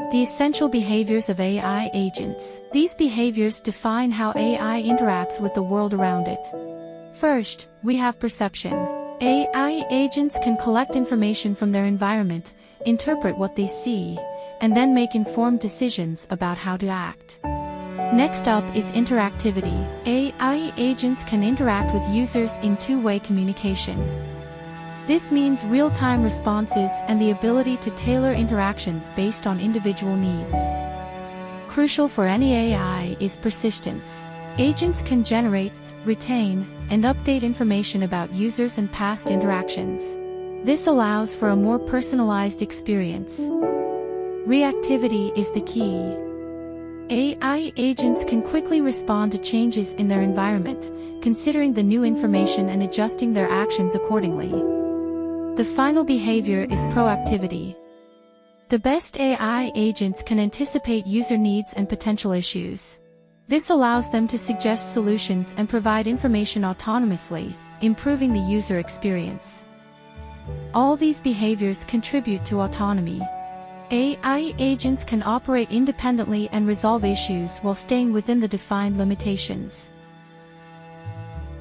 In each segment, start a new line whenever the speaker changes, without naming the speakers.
The essential behaviors of AI agents. These behaviors define how AI interacts with the world around it. First, we have perception. AI agents can collect information from their environment, interpret what they see, and then make informed decisions about how to act. Next up is interactivity. AI agents can interact with users in two-way communication. This means real-time responses and the ability to tailor interactions based on individual needs. Crucial for any AI is persistence. Agents can generate, retain, and update information about users and past interactions. This allows for a more personalized experience. Reactivity is the key. AI agents can quickly respond to changes in their environment, considering the new information and adjusting their actions accordingly. The final behavior is proactivity. The best AI agents can anticipate user needs and potential issues. This allows them to suggest solutions and provide information autonomously, improving the user experience. All these behaviors contribute to autonomy. AI agents can operate independently and resolve issues while staying within the defined limitations.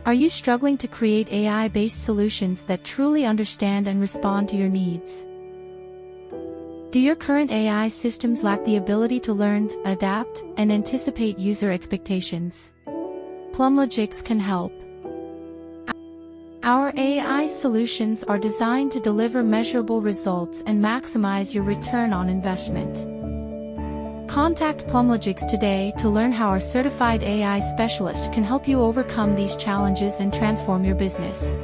Are you struggling to create AI-based solutions that truly understand and respond to your needs? Do your current AI systems lack the ability to learn, adapt, and anticipate user expectations? Plumlogix can help. Our AI solutions are designed to deliver measurable results and maximize your return on investment. Contact Plumlogix today to learn how our certified AI specialist can help you overcome these challenges and transform your business.